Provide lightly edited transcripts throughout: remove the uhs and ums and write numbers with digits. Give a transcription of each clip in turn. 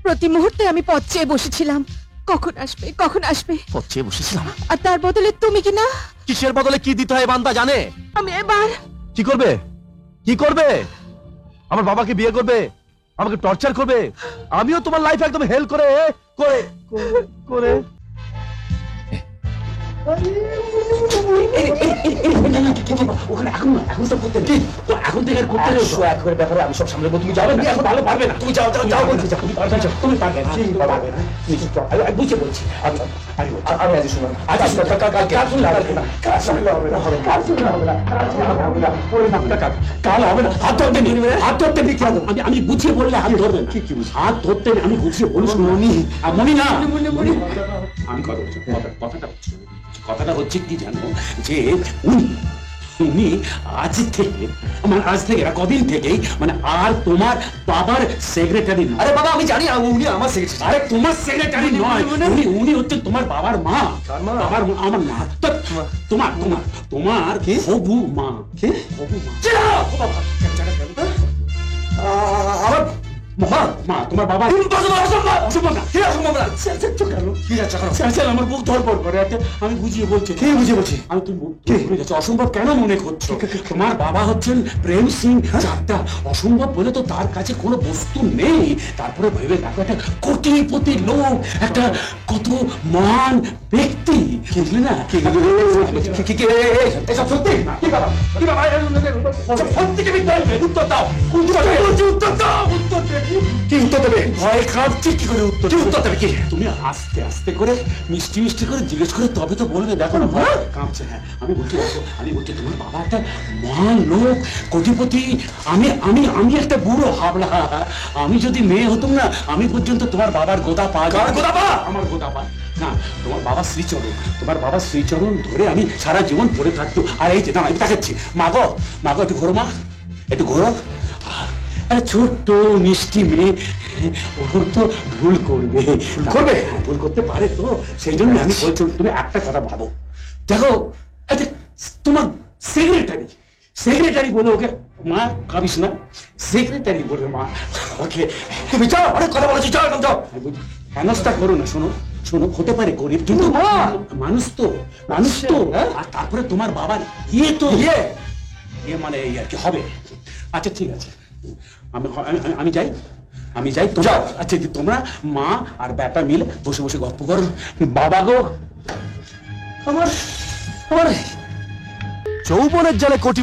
প্রতি মুহূর্তে আমি পথ চেয়ে বসেছিলাম, কখন আসবে কখন আসবে। পথ চেয়ে বসেছিলাম। আর তার বদলে তুমি কি না, কিসের বদলে কি দিতে হয় বান্দা জানে? আমি এবার কি করবে? কি করবে? আমার বাবাকে বিয়ে করবে, আমাকে টর্চার করবে। আমিও তোমার লাইফ একদম হেল করে করে করে ওখানে এখন না, এখন তো করতে নেই। তো এখন থেকে আর করতে নেই। এক করে ব্যাপারে আমি সব সামলাবো, তুমি যাবে না, এখন ভালো পারবে না। তুমি যাও যাও যাও বলছি, যাও, তুমি পারবে না, তুমি পারবে না, তুমি পারবে না। তুমি চুপ করো। আমি বুঝে বলছি, আমি আজ শুনলাম, আজ শুনলাম, কাল শুনলে হবে না, কাল শুনলে হবে না, কাল শুনলে হবে না, কাল শুনলে হবে না, ওরে বাপটা কাল হবে না। হাত ধরতে নেই, হাত ধরতে নেই। আমি বুঝিয়ে বললে হাত ধরবেন। কি হাত ধরতে নেই, আমি বুঝিয়ে বলিস। মনি মনি না, আমি কথা বলছি, কথাটা হচ্ছে কি জানো, যে উনি আজ থেকে কদিন থেকেই মানে আর তোমার বাবার সেক্রেটারি। আরে বাবা আমি জানি উনি আমার সেক্রেটারি। আরে তোমার সেক্রেটারি নয়, উনি হচ্ছে তোমার বাবার মা। বাবার আমার মা, তোমার তোমার তোমার হবু মা। হবু মা, মা তোমার বাবা। আমার বুক ধরপড় করে। আমি বুঝিয়ে বলছি, কি বুঝিয়ে বলছি? আমি তুমি অসম্ভব কেন মনে করছো? তোমার বাবা হচ্ছেন প্রেম সিং চাকদা। অসম্ভব বলে তো তার কাছে কোনো বস্তু নেই। তারপরে ভেবে দেখো, একটা কোটিপতি লোক, একটা কত মহান ব্যক্তি, বুঝলে না? এসব সত্যি? উত্তর দাও, উত্তর দাও, উত্তর কি উত্তর দেবে? ভয় কাঁপছে, কি করে উত্তর দেবে? কি তুমি আস্তে আস্তে করে মিষ্টি মিষ্টি করে জিজ্ঞেস করে তবে তো বলবে। দেখো না ভয় কাঁপছে। হ্যাঁ আমি বলছি তোমার বাবা একটা মহান লোক, কোটিপতি। আমি আমি আমি একটা বুড়ো হাবলা। আমি যদি মেয়ে হতাম না, আমি পর্যন্ত তোমার বাবার গোদা পা। গোদা পা? আমার গোদা পা না, তোমার বাবার শ্রীচরণ। তোমার বাবার শ্রীচরণ ধরে আমি সারা জীবন পড়ে থাকতো। আর এই যে না, আমি দেখাচ্ছি। মাগো মাগো, একটু ঘোরো মা, একটু ঘোরো। ছোট্ট মিষ্টি মেয়ে, ওর তো ভুল করবে, ভুল করতে পারে। তো সেই জন্য আমি বলছি, তুমি একটা কথা ভাবো। দেখো তোমার সেক্রেটারি বলে ওকে, মা কাঁদিস না, সেক্রেটারি বলে মা ওকে। তুমি যাও, অনেক কথা বলেছি, যাও এখন যাও। মানুষটা করো না, শোনো শোনো, হতে পারে গরিব, কিন্তু মানুষ তো, মানুষ তো। আর তারপরে তোমার বাবার ইয়ে তো ইয়ে মানে এই আর কি হবে। আচ্ছা ঠিক আছে, আমি যাই, আমি যাই। তো যাও। আচ্ছা তোমরা মা আর বেটা মিলে বসে বসে গল্প করো। বাবা গো, আমার আমার যৌবনের জালে কোটি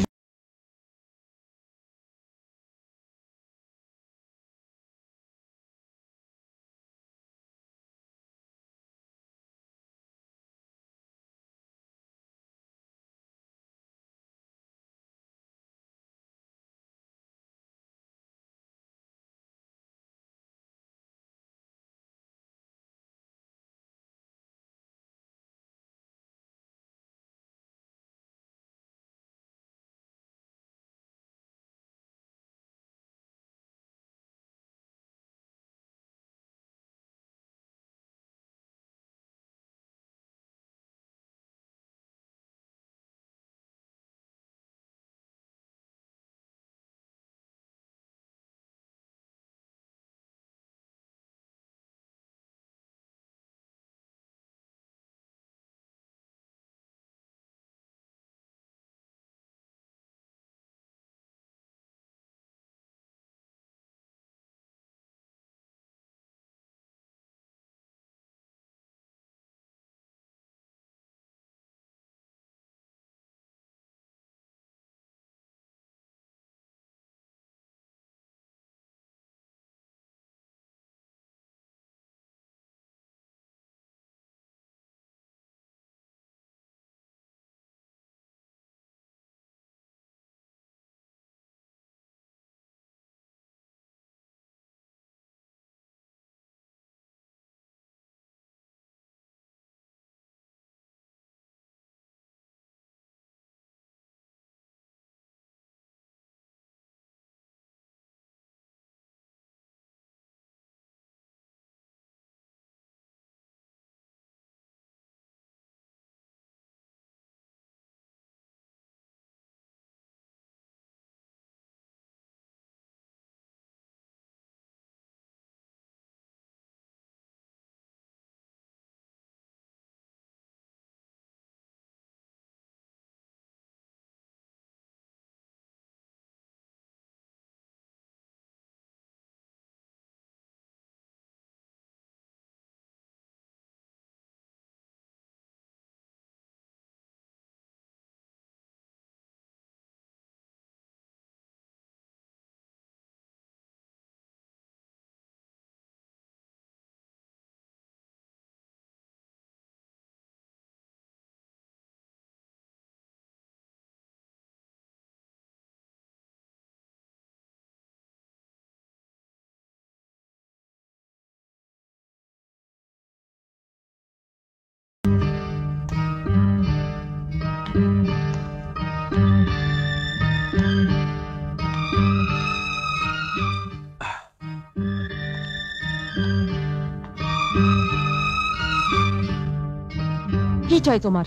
পরিচয় তোমার?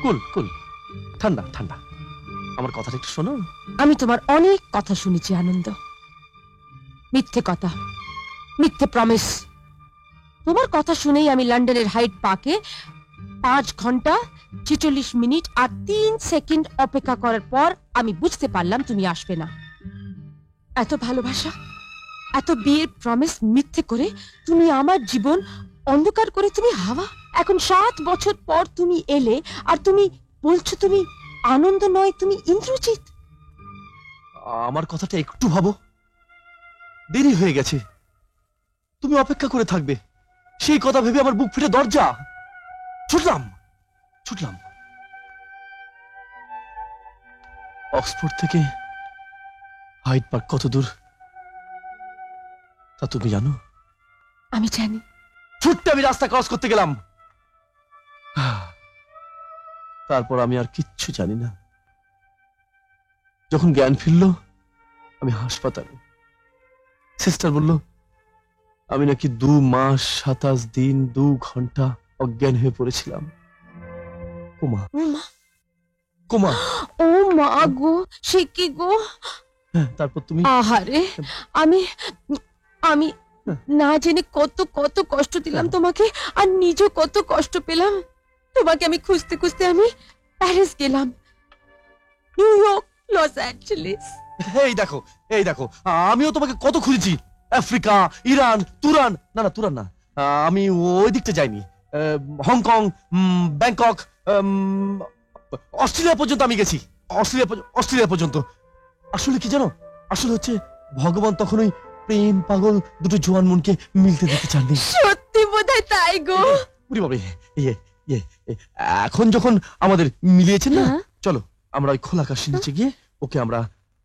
কুল কুল, ঠান্ডা ঠান্ডা। আমার কথাটা একটু শোনো। আমি তোমার অনেক কথা শুনেছি আনন্দ, মিথ্যে কথা, মিথ্যে প্রমিস। তোমার কথা শুনেই আমি লন্ডনের হাইড পার্কে 5 ঘন্টা 46 মিনিট আর 3 সেকেন্ড অপেক্ষা করার পর আমি বুঝতে পারলাম তুমি আসবে না। এত ভালোবাসা, এত বিয়ের প্রমিস মিথ্যে করে তুমি আমার জীবন অন্ধকার করে তুমি হাওয়া। এখন 7 বছর পর তুমি এলে আর তুমি বলছো তুমি আনন্দ নয়, তুমি ইন্দ্রজিৎ। আমার কথাটা একটু ভাবো, দেরি হয়ে গেছে, তুমি অপেক্ষা করে থাকবে, সেই কথা ভেবে আমার বুক ফেটে দরজা ছুটলাম ছুটলাম। অক্সফোর্ড থেকে হাইড পার্ক কত দূর তা তুমি জানো? আমি জানি। ছুটতে আমি রাস্তা ক্রস করতে গেলাম, তারপর আমি আর কিচ্ছু জানি না। যখন জ্ঞান ফিরল আমি হাসপাতালে। সিস্টার বলল আমি নাকি 2 মাস 27 দিন 2 ঘন্টা অজ্ঞান হয়ে পড়েছিলাম। কোমা ও মা, কোমা। ও মা গো, সে কি গো? হ্যাঁ, তারপর তুমি আহারে, আমি আমি না জেনে কত কত কষ্ট দিলাম তোমাকে, আর নিজেও কত কষ্ট পেলাম। তোমাকে আমি খুঁজতে খুঁজতে আমি প্যারিস গেলাম, নিউ ইয়র্ক, লস অ্যাঞ্জেলেস। এই দেখো এই দেখো, আমিও তোমাকে কত খুঁজেছি। আফ্রিকা, ইরান, তুরান, না না তুরান না, আমি ওই দিকটা যাইনি। হংকং, ব্যাংকক, অস্ট্রেলিয়া পর্যন্ত আমি গেছি। অস্ট্রেলিয়া পর্যন্ত। আসলে কি জানো, আসলে হচ্ছে ভগবান তখন ওই প্রেম পাগল দুটো জোয়ান মনকে মিলতে দিতে চাননি। সত্যি বোধহয় তাই গো। বুড়ি বাবা, এখন যখন আমাদের মিলিয়েছেন না, হ্যাঁ। চলো আমরা ওই খোলা আকাশের নিচে গিয়ে ওকে আমরা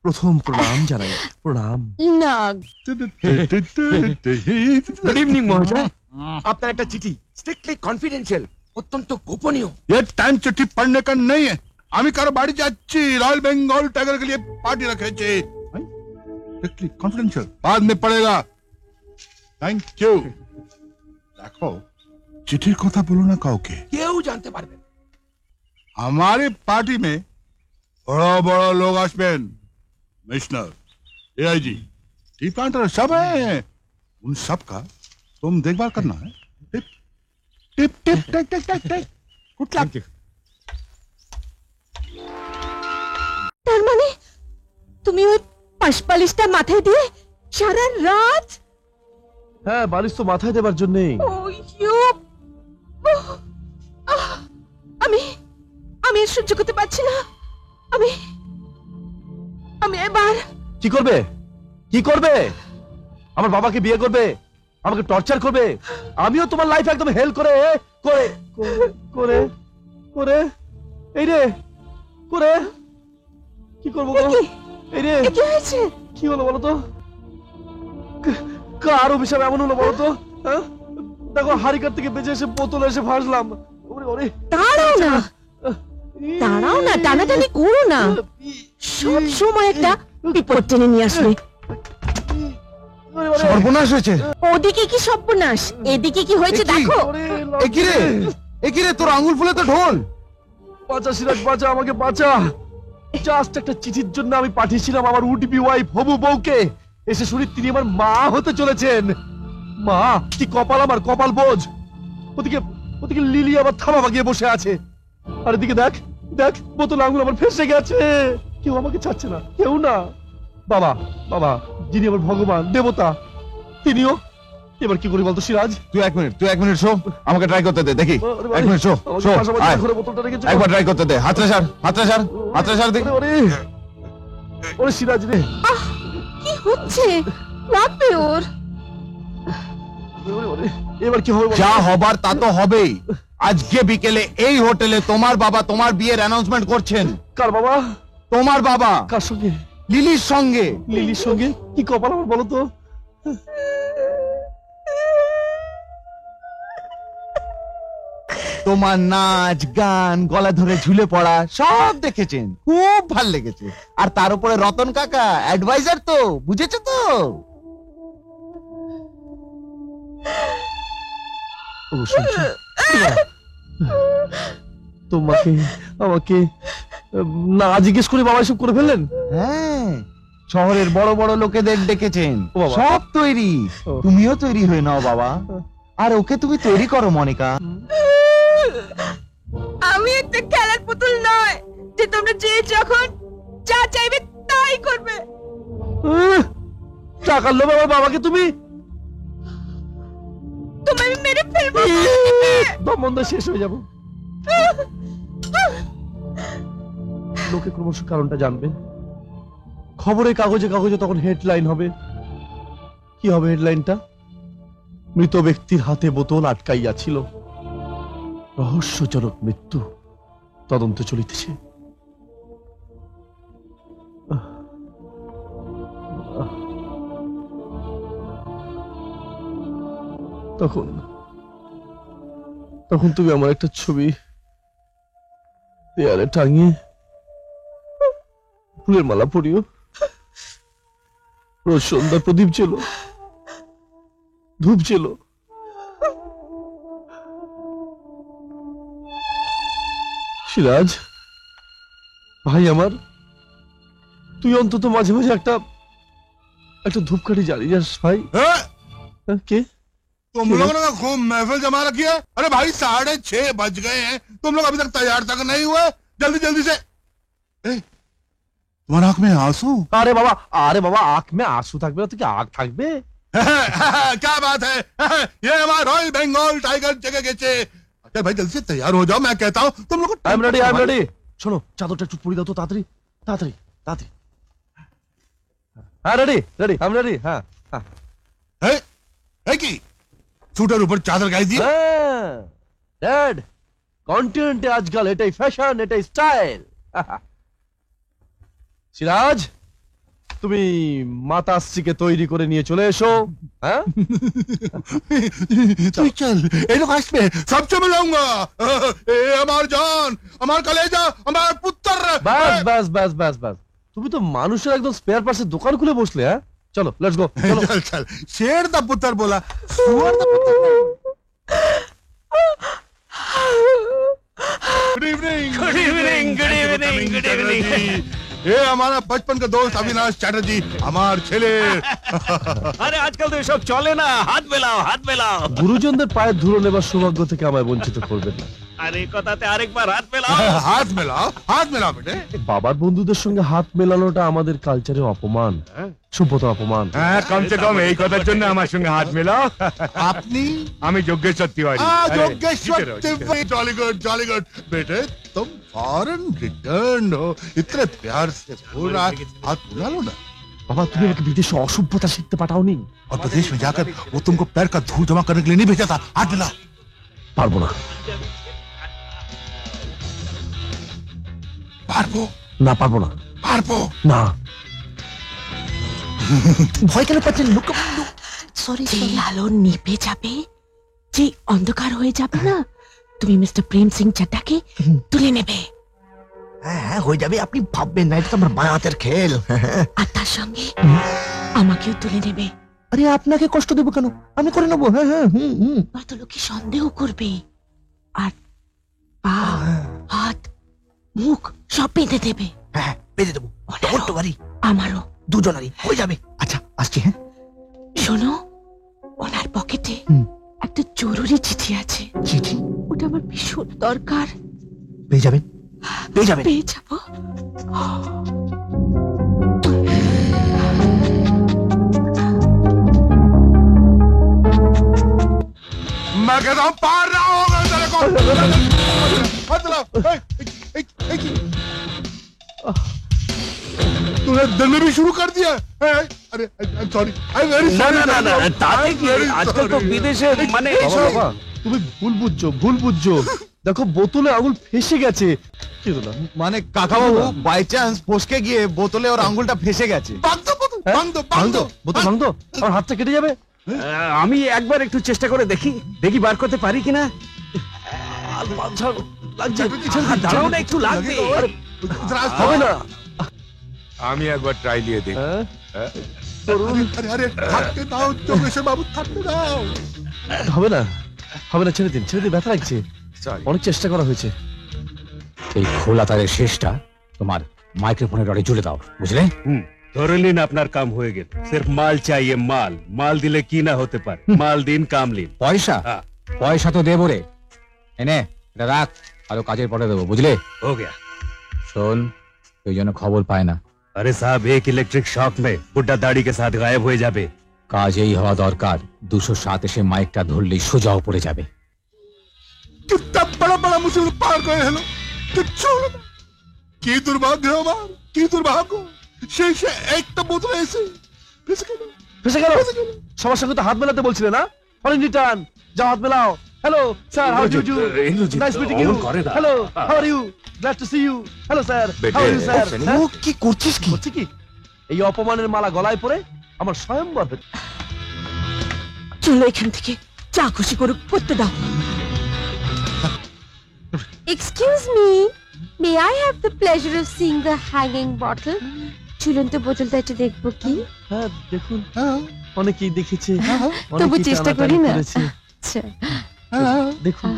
প্রথম প্রণাম জানাই। প্রণাম। না, গুড ইভিনিং মহাশয়, আপনার একটা চিঠি, স্ট্রিক্টলি কনফিডেন্সিয়াল, অত্যন্ত গোপনীয়। ये टाइम चिट्ठी पढ़ने का नहीं है। আমি কারো বাড়ি যাচ্ছি, রয়্যাল বেঙ্গল टाइगर के लिए पार्टी रखेছে। स्ट्रिक्टली कॉन्फिडेंशियल, बाद में पड़ेगा। Thank you. দেখো, চিঠির কথা বলো না কাউকে। কেউ জানতে পারবে না। हमारे पार्टी में बड़ा बड़ा लोग আসবেন, मिशनर, एआईजी, टी प्लांटर सब है। उन सब का तुम देखभाल करना है। टिप टिप टिप टिक टिक टिक टिक। Good luck. তার মানে তুমি ওই পাশপালিশটা মাথায় দিয়ে সারা রাত? হ্যাঁ, বালিশ তো মাথায় দেবার জন্যই। আমি আমি আর সহ্য করতে পারছি না। আমি আমি এবার কি করবে, কি করবে? আমার বাবাকে বিয়ে করবে, আমাকে টর্চার করবে, আমিও তোমার লাইফ একদম হেল করে করে করে করে এই রে করে কি করবো গো? এই রে কি হয়েছে? কি হলো বলো তো? কার অভিশাপ এমন হলো বলো তো? হ্যাঁ? দেখো, হারিকার থেকে বেঁচে এসে বোতলে এসে ভাসলাম। ওরে ওরে, দাঁড়াও না, দাঁড়াও না, টানাটানি করো না। সব সময় একটা বিপদ টেনে নিয়ে আসবে। ওরে ওরে, সর্বনাশ হয়েছে। ওদিকে কি সর্বনাশ, এদিকে কি হয়েছে দেখো। ওরে, একিরে তোর আঙ্গুল ফুলে তো ঢোল। বাঁচা সিরাজ, বাঁচা, আমাকে বাঁচা। জাস্ট একটা চিঠির জন্য আমি পাঠিয়েছিলাম আমার উডিপি ওয়াইফ হবু বউকে, এসে শুনি তিনি আমার মা হতে চলেছেন। মা, কি কপাল আমার, কপাল বোঝ। ওদিকে ওদিকে লিলি আবার থামা বাগিয়ে বসে আছে, আর এদিকে দেখ দেখ, বোতল আঙুল আমার ফেসে গেছে। কেউ আমাকে ছাড়ছে না, কেউ না। বাবা, বাবা যিনি আমার ভগবান, দেবতা, তিনিও। এবার কি করি বলতো সিরাজ? তুই এক মিনিট শো, আমাকে ট্রাই করতে দে, দেখি। এক মিনিট শো শো, আয়। ঘরে বোতলটা রেখেছো। একবার ট্রাই করতে দে। হাতটা ছাড় দেখি। ওরে ওরে সিরাজ রে, কি হচ্ছে? লাগবে ওর। ওরে ওরে, এবার কি হবে বলো? যা হবার তা তো হবেই। আজকে বিকেলে এই হোটেলে তোমার বাবা তোমার বিয়ের অ্যানাউন্সমেন্ট করছেন। কার বাবা? তোমার বাবা কার সঙ্গে? লিলির সঙ্গে। লিলির সঙ্গে? কি কপাল আমার বলো তো? তোমার নাচ গান, গলা ধরে ঝুলে পড়া সব দেখেছেন, খুব ভাল লেগেছে। আর তার উপরে রতন কাকা অ্যাডভাইজার, তো বুঝেছো তো? ও শুনছো? তোমাকে আমাকে না জিজ্ঞেস করে বাবা এসব করে ফেললেন? হ্যাঁ, শহরের বড় বড় লোকেদের ডেকেছেন, ও বাবা। সব তৈরি। ও। তুমিও তৈরি হয়ে নাও বাবা, আর ওকে তুমি তৈরি করো মনিকা। আমি একটা খেলার পুতুল নয় যে তোমরা যে যখন যা চাইবে তাই করবে। টাকার লোভে আমার বাবাকে তুমি তোমায় আমি মেরে ফেলবো। দমবন্ধ শেষ হয়ে যাব। লোকে ক্রমশ কারণটা জানবে, খবরে কাগজে কাগজে তখন হেডলাইন হবে। কি হবে হেডলাইনটা? মৃত ব্যক্তির হাতে বোতল আটকাইয়া ছিল, রহস্যজনক মৃত্যু, তদন্ত চলিতেছে। তখন তখন তুমি আমার একটা ছবি দেয়ালে টাঙিয়ে ফুলের মালা পরিও, রোজ সন্ধ্যা প্রদীপ জ্বেলো, ধূপ জ্বেলো। সিরাজ ভাই আমার, তুই অন্তত মাঝে মাঝে একটা ধূপকাঠি জ্বালিয়ে যাস ভাই। हैं? হ্যাঁ, কে? तुम लोगों ने तो खूब महफिल जमा रखी है। अरे भाई 6:30 बज गए हैं, तुम लोग अभी तक तैयार तक नहीं हुए। जल्दी जल्दी से। तुम्हारी आंख में आंसू? আরে বাবা आंख में आंसू থাকবে না তো কি আগ থাকবে? क्या बात है? ये हमारा रॉयल बंगाल टाइगर जगह गेचे। अरे भाई जल्दी से तैयार हो जाओ, मैं कहता हूँ तुम लोग। I am ready. শোনো, চাদরটা একটু পরিয়ে দাও তো, তাড়াতাড়ি তাড়াতাড়ি তাড়াতাড়ি। হ্যাঁ রেডি আই এম রেডি। হ্যাঁ है की सूटर ऊपर चादर गाई दी। ড্যাড, কন্টিনেন্টে আজকাল এটাই ফ্যাশন, এটাই স্টাইল। সিরাজ, তুমি মাতাশ্রীকে তৈরি করে নিয়ে চলে এসো। হ্যাঁ तू चल, ये लोग आज पे सबसे मिलाऊंगा। ए हमार जान, हमार कलेजा, हमार पुत्र। ব্যাস, তুমি তো মানুষের একদম স্পেয়ার পার্টসের দোকান খুলে বসলে। হ্যাঁ চলো, লেটস গো। चल चल, शेर दा पुत्र बोला, सुअर दा पुत्र। Good evening. ये हमारा बचपन का दोस्त अविनाश चैटर्जी, हमार ছেলে। আরে আজকাল তো এসব চলে না, হাত মেলাও। গুরুজনদের পায়ের ধুলো নেবার সৌভাগ্য থেকে আমায় বঞ্চিত করবেন না। আরে কথাতে আরেকবার হাত মেলাও। हाथ मिलाओ बेटे। বাবার বন্ধুদের সঙ্গে হাত মেলানোটা আমাদের কালচারে অপমান, সভ্যতা অপমান। হ্যাঁ, কমসে কম এই কথার জন্য আমার সঙ্গে হাত মেলাও। আপনি? আমি যোগেশ্বর তিওয়ারি। योगेश्वर तिवारी। जॉली गुड बेटे, तुम फॉरेन रिटर्न हो, इतने प्यार से बोल रहा है, हाथ मिला लो ना। বাবা, তুমি আমাকে বিদেশে অসভ্যতা শিখতে পাঠাওনি। और विदेश में जाकर वो तुमको पैर का धूल जमा करने के लिए नहीं भेजा था। हाथ मिला। পারবো না, पारबो পারবো না, पारबो। না। ভয় কেন পাচ্ছেন? সরি, যে আলো নিভে যাবে, যে অন্ধকার হয়ে যাবে না, তুমি মিস্টার প্রেম সিং চাড্ডাকে তুলে নেবে। হ্যাঁ হয়ে যাবে, আপনি ভাববেন না, এটা তো আমার বায়াতের খেল। আর তার সঙ্গে আমাকেও তুলে নেবে। আরে আপনাকে কষ্ট দেবো কেন, আমি করে নেবো। হ্যাঁ হয়তো লোকে সন্দেহ করবে, আর পা, হাত, মুখ সব বেঁধে দেবে। হ্যাঁ বেঁধে দেবো, ডোন্ট ওয়ারি। আমারও। দুজনারই হয়ে যাবে। আচ্ছা আসছি। হ্যাঁ শোনো, ওনার পকেটে একটা জরুরি চিঠি আছে। চিঠি? ওটা আমার ভীষণ দরকার। পেয়ে যাবেন, পেয়ে যাবেন। পেয়ে যাবো। मैं कहता हूँ पार ना होगा तेरे को। हाथ मिलाओ। तूने दिल में भी शुरू कर दिया। अरे सॉरी, आई वेरी না सॉरी। না, তাতে কি, আজকাল তো বিদেশে মানে বাবা, তুমি ভুল বুঝছো। দেখো, বোতলে আঙুল ফেসে গেছে। কি হলো? মানে কাকাবাবু বাই চান্স ফসকে গিয়ে বোতলে ওর আঙ্গুলটা ফেসে গেছে। भाग दो বোতল ভাঙ দো, আমার হাতটা কেটে যাবে। আমি একবার একটু চেষ্টা করে দেখি বার করতে পারি কিনা। দাঁড়াও না, একটু লাগবে। হবে না। আমি একবার ট্রাই দিয়ে দেখি। হ্যাঁ, अरे अरे थकते दाओ जोगेश्वर बाबू, थकते दाओ। হবে না, ছেড়ে দিন, ব্যথা লাগছে। Sorry. অনেক চেষ্টা করা হয়েছে। এই খোলা তারের শেষটা তোমার মাইক্রোফোনের রডে জুড়ে দাও, বুঝলে? ধরে নিন আপনার কাম হয়ে গেল। সির্ফ মাল চাইয়ে, মাল। মাল দিলে কি না হতে পারে। মাল দিন, কাম লিন। পয়সা? হ্যাঁ। পয়সা তো দেবো রে। এনে এটা রাখ, আরো কাজের পরে দেবো, বুঝলে? हो गया। শোন, ওই জন্য খবর পায় না। अरे साहब, एक इलेक्ट्रिक शॉक में बुड्ढा दाढ़ी के साथ गायब हो जाबे। কাজ এই হওয়া দরকার। 207 এসে মাইকটা ধরলেই সোজাও পড়ে যাবে। कितना बड़ा बड़ा मुसीबत पार कर हेलो किच्छु হলো না। কি দুর্ভাগ্য আমার, কি দুর্ভাগ্য। শেষে একটা বোতল এসে ফেসে গেল। ফেসে গেল? সবার সঙ্গে তো হাত মেলাতে বলছিলে না? অনেক রিটার্ন, যাও হাত মেলাও। Hello sir, how do you? Indrajit, nice meeting you. অমন করে না। Hello, how are you? Glad to see you. Hello sir, বেটে, হাউ আর ইউ স্যার? ও কি করছিস কি? হচ্ছে কি? এই অপমানের মালা গলায় পরে আমার স্বয়ংবর হচ্ছে। চলো এখান থেকে, যা খুশি করুক করতে দাও। Excuse me, may I have the pleasure of seeing the hanging bottle? ঝুলন্ত বোতলটা একটু দেখবো কি? হ্যাঁ দেখুন, অনেকেই দেখেছে, তবু অনেকেই চেষ্টা টানাটানি করি না। করেছে। আচ্ছা, দেখুন,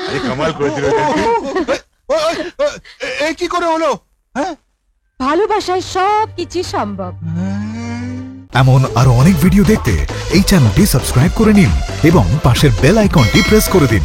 আরে কামাল করে দিল দেখি। এ কি করে হলো? হ্যাঁ, ভালোবাসায় সব কিছু সম্ভব। এমন আরো অনেক ভিডিও দেখতে এই চ্যানেলটি সাবস্ক্রাইব করে নিন এবং পাশের বেল আইকনটি প্রেস করে দিন।